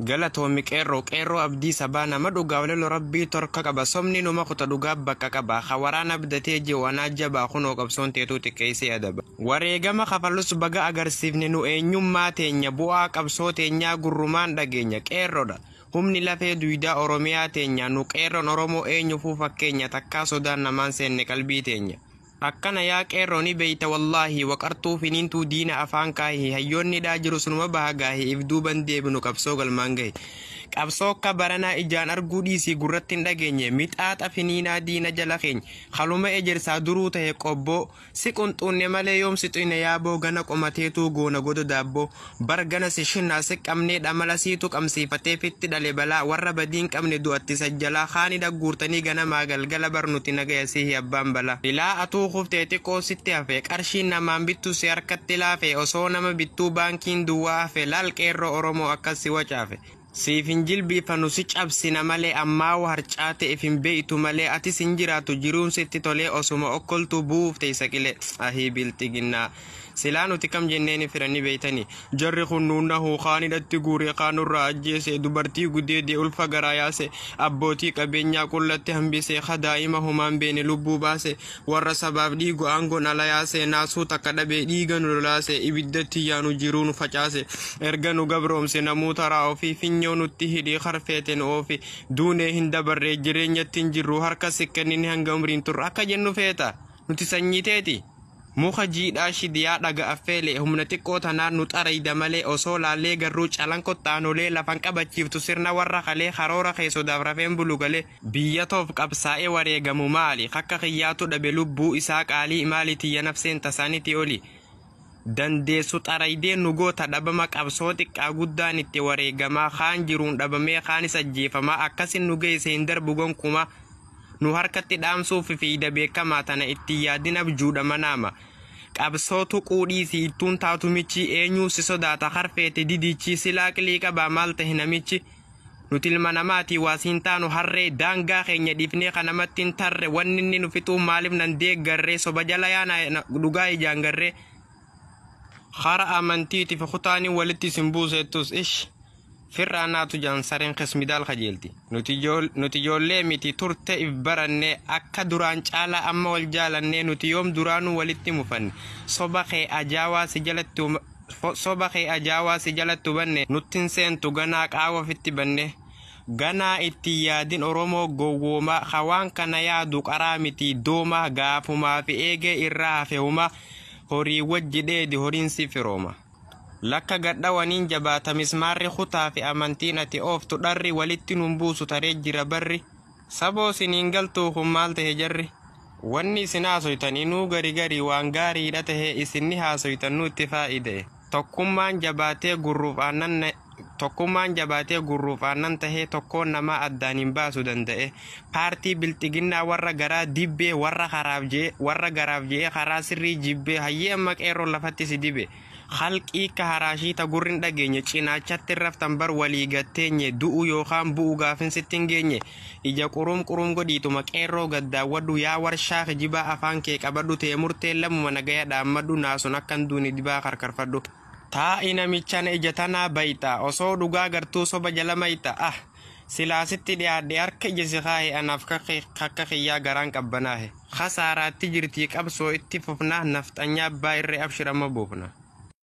galatoomi qeerroo abdii sabaa nama dhugaa walelo rabbii torka qaba somni numa kuta dhugaa bakka qaba khawaraana abdatee jewanaa jabaa kunoo qabsoon teetuu xiqqeessee adaba wareegama kafalus baga agarsiifne nu eenyummaa teenya bu'aa qabsoo teenyaa gurrumaan dhageenya qeerroodha humni lafee duwidaa oromiyaa teenya nu qeerroon oromoo eenyufuu fakkeenya takkaa sodaan namaan seenne qalbii teenya akkana yaa qeerrooni beeyta wallaahi waqartuu finiintuu diina afaan kaahii hayyoonni dhaa jiru sunuma bahagaahii ifduuban deebinu qabsoo galmaan gahe qabsoo akka baranaa ijaan arguu dhiisii gurratti hin dhageenye mixaaxa finiinaa diina jala keenya haluma ejersaa duruu ta'e qobboo si qunxuunne malee yoomsi xuyne yaaboo gana qomateetuu goona godo daabboo bargana si shinnaa si qabnee dhamala siitu qabsiifatee fitti dhale balaa warra badiin qabne du'atti sajjalaa haani dhagguurtanii ganamaa galgala barnuti nagaya sihi abbaan balaa ilaa atuu kuftee xiqqoo sitti hafe qarshiin namaan bittu si harkatti laafe osoo nama bittuu baankiin duwwaa hafe laal qeerroo oromoo akkas si wacaafe siifin jilbiifanu si cabsina malee ammaa harcaate ifin beeytu malee ati sin jiraatu jiruun sitti tolee osuma okkoltu buuf teessa qilee ahii bilxiginnaa silaa nuti kam jenneeni firani beeytanii jarri kunnuunnahu qaanidhatti guuree qaanurraa ajjeese dubartii gudeedee ulfa garaa yaase abbootii qabeenyaa qullatti hambisee kadaa'ima humaan beene lubbuu baase warra sabaaf dhiigu aangoon ala yaase naasuu takka dhabee dhiiga nu lolaase ibiddatti yaanu jiruu nu facaase erga nu gabroomse namuu taraa ofii finyoo nutti hidhii harfeeten oofi duunee hin dabarree jireenyatti hin jirru harka sikkanini hanga umriin turre akka jennu feeta nuti sanyiteeti muka jiidhaa shidiyaa dhaga affeelee humna xiqqoo tanaan nu xarayda malee osoo laallee garruu calan kottaanolee lafan qabachiiftu sirna warra kalee karoora keessodaaf rafeen bulu galee biyya toof qabsaa'ee wareegamu maali akka kiyyaatu dhabe lubbuu isaa qaalii maali tiyya nafseen tasaaniti oli dandeessu xaraydee nu goota dhabama qabsoo xiqqaa guddaan itti wareegamaa kaan jiruun dhabamee kaanis ajjeefamaa akkasin nu geesse hin darbu gonkumaa nu harkatti dhaamsuuf fiida beekamaa tana itti yaadin abjuudha manaama qabsootu quudhiisi ittuun taatumichi eenyuu si sodaata harfeete didichi silaa qilii qabaa maal tahe namichi nuti ilma namaatii waasiin taanu harree daangaa keenya dhiifnee kanamatti hin tarre wanni inni nu fixuu maaliif nan deeggarree soba jala yaana dhugaa ijaan garree hara amantiitiif kutaanii walitti sin buusettus ish firraanaatu jaansareen qismidaal qajeelti nuti ijoollee miti turte if baranne akka duraan caalaa amma wal jaalannee nuti yoom duraanuu walitti mufanne soba kee ajaawaa si jalatti banne nuttin seentu ganaa qaawa fitti banne ganaa itti yaadin oromoo gowwoomaa hawaan kana yaadu qaraa miti doomaa gaafumaa fi eegee irraa hafehumaa horii wajji dheedi horiin si firooma lakka gadhawaniin jabaata mismaarri kutaa fi amantiin ati ooftu dharri walitti nun buusu taree jira barri saboo siniin galtuu kun maal tahe jarri wanni isin haasoytan inuu gari waan gaariidha tahe isinni haasoytan nutti faa'ide tokkummaan jabaatee gurruuf aannan tahee tokkoon namaa addaan hin baasu danda'e paartii bilxiginnaa warra garaa dibbee warra garaaf jee karaa sirrii jibbee hayyee amma qeerroon lafatti si dibe halqii ka haraashii ta gurrin dhageenye cinaachatti raftan bar walii gatteenye du'u yookaan bu'u gaafin sittin geenye ija qurum godhiituma qeerroo gaddaawwadhu yaa warshaa kijibaa afaan kee qabadhu tee murtee lamuma nagaya dhaammadhu naasun akkan duuni dibaa karkarfadhu taa'i namichana ija tanaa bayta osoo dhugaa gartuu soba jala mayta silaasitti dhiyaadhe harka ija si kaa'e anaaf kakka kiyyaa garaan qabbanaahe khasaaraatti jirtii qabsoo itti fufnaa nafxanyaa abbaa irree abshirama buufna